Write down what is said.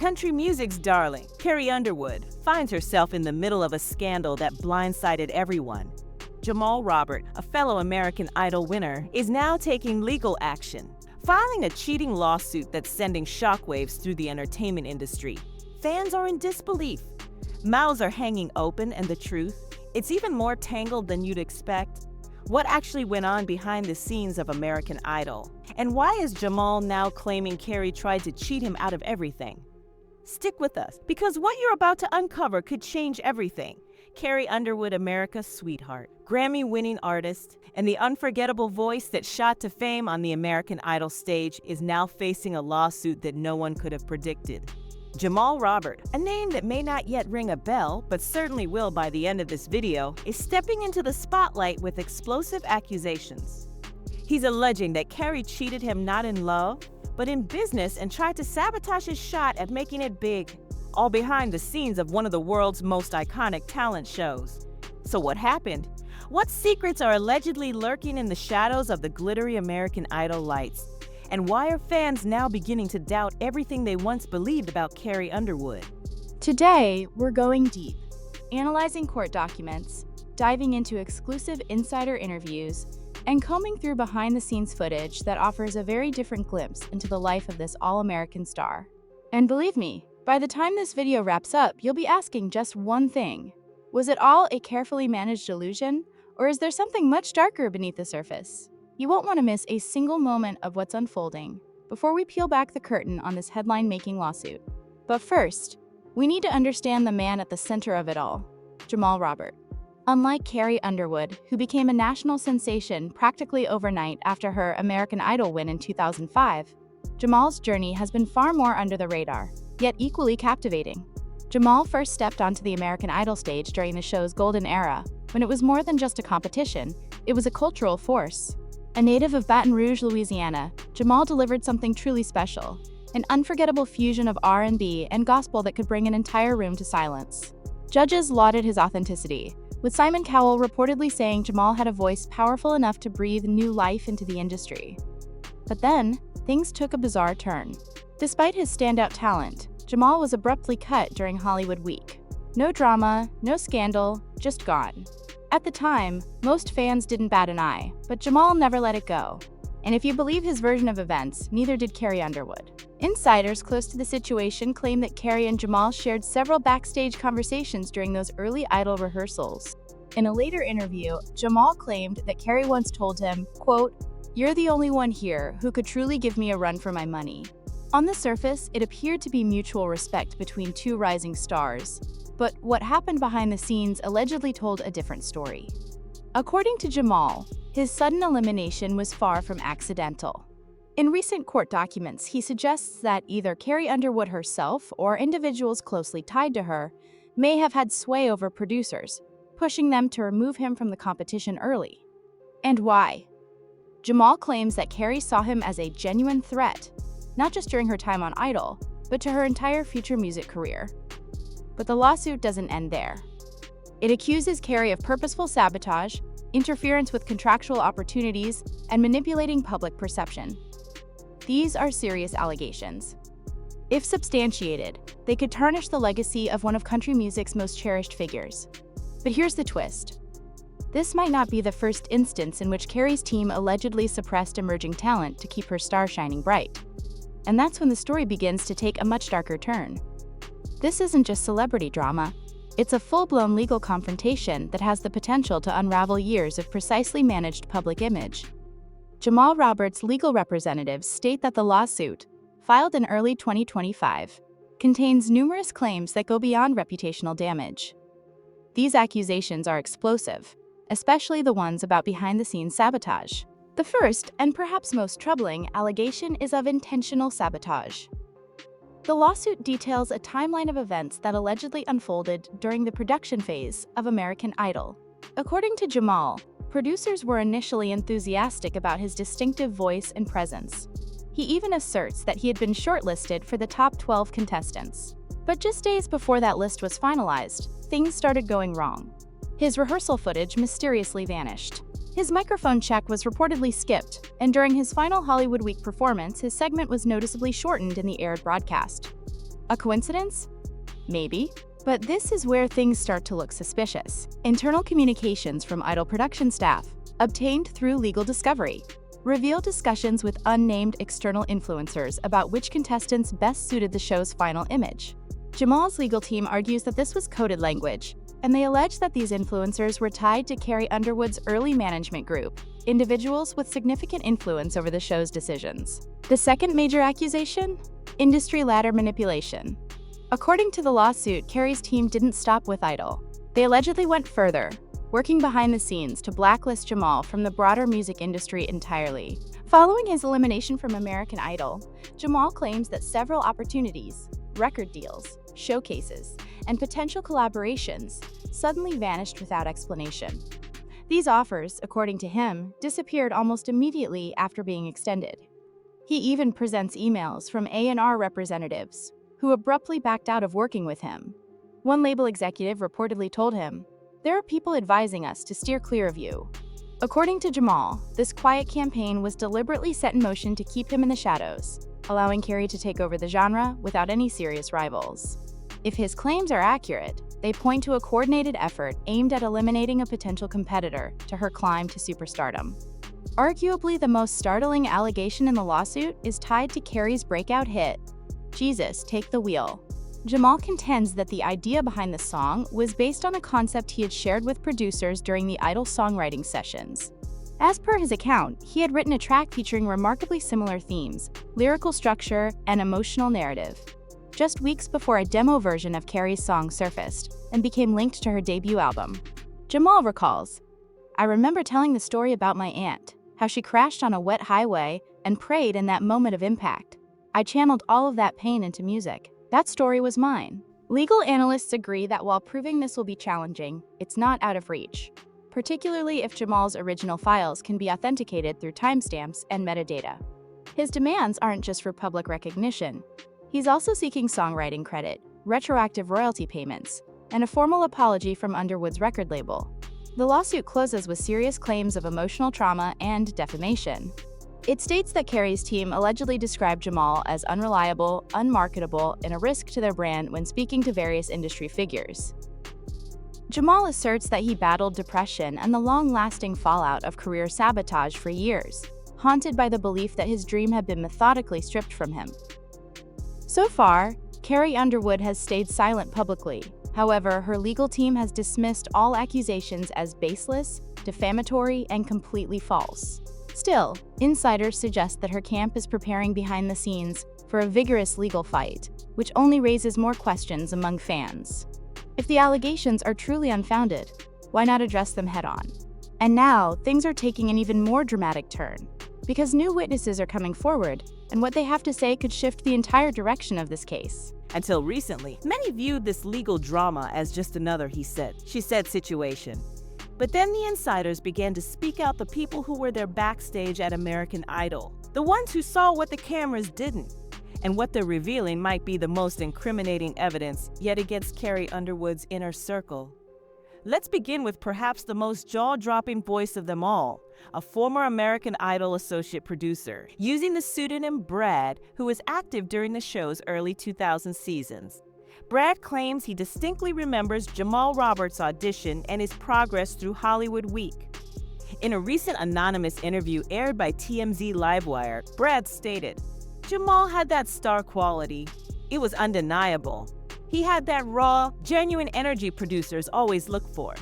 Country music's darling, Carrie Underwood, finds herself in the middle of a scandal that blindsided everyone. Jamal Robert, a fellow American Idol winner, is now taking legal action, filing a cheating lawsuit that's sending shockwaves through the entertainment industry. Fans are in disbelief. Mouths are hanging open, and the truth, it's even more tangled than you'd expect. What actually went on behind the scenes of American Idol? And why is Jamal now claiming Carrie tried to cheat him out of everything? Stick with us, because what you're about to uncover could change everything. Carrie Underwood, America's sweetheart, Grammy-winning artist, and the unforgettable voice that shot to fame on the American Idol stage is now facing a lawsuit that no one could have predicted. Jamal Robert, a name that may not yet ring a bell, but certainly will by the end of this video, is stepping into the spotlight with explosive accusations. He's alleging that Carrie cheated him not in love, but in business and tried to sabotage his shot at making it big, all behind the scenes of one of the world's most iconic talent shows. So what happened? What secrets are allegedly lurking in the shadows of the glittery American Idol lights? And why are fans now beginning to doubt everything they once believed about Carrie Underwood? Today, we're going deep, analyzing court documents, diving into exclusive insider interviews, and combing through behind-the-scenes footage that offers a very different glimpse into the life of this all-American star. And believe me, by the time this video wraps up, you'll be asking just one thing. Was it all a carefully managed illusion, or is there something much darker beneath the surface? You won't want to miss a single moment of what's unfolding before we peel back the curtain on this headline-making lawsuit. But first, we need to understand the man at the center of it all, Jamal Robert. Unlike Carrie Underwood, who became a national sensation practically overnight after her American Idol win in 2005, Jamal's journey has been far more under the radar, yet equally captivating. Jamal first stepped onto the American Idol stage during the show's golden era, when it was more than just a competition, it was a cultural force. A native of Baton Rouge, Louisiana, Jamal delivered something truly special, an unforgettable fusion of R&B and gospel that could bring an entire room to silence. Judges lauded his authenticity, with Simon Cowell reportedly saying Jamal had a voice powerful enough to breathe new life into the industry. But then, things took a bizarre turn. Despite his standout talent, Jamal was abruptly cut during Hollywood Week. No drama, no scandal, just gone. At the time, most fans didn't bat an eye, but Jamal never let it go. And if you believe his version of events, neither did Carrie Underwood. Insiders close to the situation claim that Carrie and Jamal shared several backstage conversations during those early Idol rehearsals. In a later interview, Jamal claimed that Carrie once told him, quote, "You're the only one here who could truly give me a run for my money." On the surface, it appeared to be mutual respect between two rising stars. But what happened behind the scenes allegedly told a different story. According to Jamal, his sudden elimination was far from accidental. In recent court documents, he suggests that either Carrie Underwood herself or individuals closely tied to her may have had sway over producers, pushing them to remove him from the competition early. And why? Jamal claims that Carrie saw him as a genuine threat, not just during her time on Idol, but to her entire future music career. But the lawsuit doesn't end there. It accuses Carrie of purposeful sabotage, interference with contractual opportunities, and manipulating public perception. These are serious allegations. If substantiated, they could tarnish the legacy of one of country music's most cherished figures. But here's the twist. This might not be the first instance in which Carrie's team allegedly suppressed emerging talent to keep her star shining bright. And that's when the story begins to take a much darker turn. This isn't just celebrity drama. It's a full-blown legal confrontation that has the potential to unravel years of precisely managed public image. Jamal Robert's legal representatives state that the lawsuit, filed in early 2025, contains numerous claims that go beyond reputational damage. These accusations are explosive, especially the ones about behind-the-scenes sabotage. The first, and perhaps most troubling, allegation is of intentional sabotage. The lawsuit details a timeline of events that allegedly unfolded during the production phase of American Idol. According to Jamal, producers were initially enthusiastic about his distinctive voice and presence. He even asserts that he had been shortlisted for the top 12 contestants. But just days before that list was finalized, things started going wrong. His rehearsal footage mysteriously vanished. His microphone check was reportedly skipped, and during his final Hollywood Week performance, his segment was noticeably shortened in the aired broadcast. A coincidence? Maybe. But this is where things start to look suspicious. Internal communications from Idol production staff, obtained through legal discovery, reveal discussions with unnamed external influencers about which contestants best suited the show's final image. Jamal's legal team argues that this was coded language, and they allege that these influencers were tied to Carrie Underwood's early management group, individuals with significant influence over the show's decisions. The second major accusation? Industry ladder manipulation. According to the lawsuit, Carrie's team didn't stop with Idol. They allegedly went further, working behind the scenes to blacklist Jamal from the broader music industry entirely. Following his elimination from American Idol, Jamal claims that several opportunities, record deals, showcases, and potential collaborations suddenly vanished without explanation. These offers, according to him, disappeared almost immediately after being extended. He even presents emails from A&R representatives who abruptly backed out of working with him. One label executive reportedly told him, "There are people advising us to steer clear of you." According to Jamal, this quiet campaign was deliberately set in motion to keep him in the shadows, allowing Carrie to take over the genre without any serious rivals. If his claims are accurate, they point to a coordinated effort aimed at eliminating a potential competitor to her climb to superstardom. Arguably the most startling allegation in the lawsuit is tied to Carrie's breakout hit, "Jesus, Take the Wheel." Jamal contends that the idea behind the song was based on a concept he had shared with producers during the Idol songwriting sessions. As per his account, he had written a track featuring remarkably similar themes, lyrical structure, and emotional narrative, just weeks before a demo version of Carrie's song surfaced and became linked to her debut album. Jamal recalls, "I remember telling the story about my aunt, how she crashed on a wet highway and prayed in that moment of impact. I channeled all of that pain into music. That story was mine." Legal analysts agree that while proving this will be challenging, it's not out of reach, particularly if Jamal's original files can be authenticated through timestamps and metadata. His demands aren't just for public recognition. He's also seeking songwriting credit, retroactive royalty payments, and a formal apology from Underwood's record label. The lawsuit closes with serious claims of emotional trauma and defamation. It states that Carrie's team allegedly described Jamal as unreliable, unmarketable, and a risk to their brand when speaking to various industry figures. Jamal asserts that he battled depression and the long-lasting fallout of career sabotage for years, haunted by the belief that his dream had been methodically stripped from him. So far, Carrie Underwood has stayed silent publicly. However, her legal team has dismissed all accusations as baseless, defamatory, and completely false. Still, insiders suggest that her camp is preparing behind the scenes for a vigorous legal fight, which only raises more questions among fans. If the allegations are truly unfounded, why not address them head-on? And now, things are taking an even more dramatic turn, because new witnesses are coming forward, and what they have to say could shift the entire direction of this case. Until recently, many viewed this legal drama as just another he said, she said situation. But then the insiders began to speak out, the people who were there backstage at American Idol, the ones who saw what the cameras didn't, and what they're revealing might be the most incriminating evidence yet against Carrie Underwood's inner circle. Let's begin with perhaps the most jaw-dropping voice of them all, a former American Idol associate producer, using the pseudonym Brad, who was active during the show's early 2000 seasons. Brad claims he distinctly remembers Jamal Robert's audition and his progress through Hollywood Week. In a recent anonymous interview aired by TMZ Livewire, Brad stated, "Jamal had that star quality. It was undeniable. He had that raw, genuine energy producers always look for.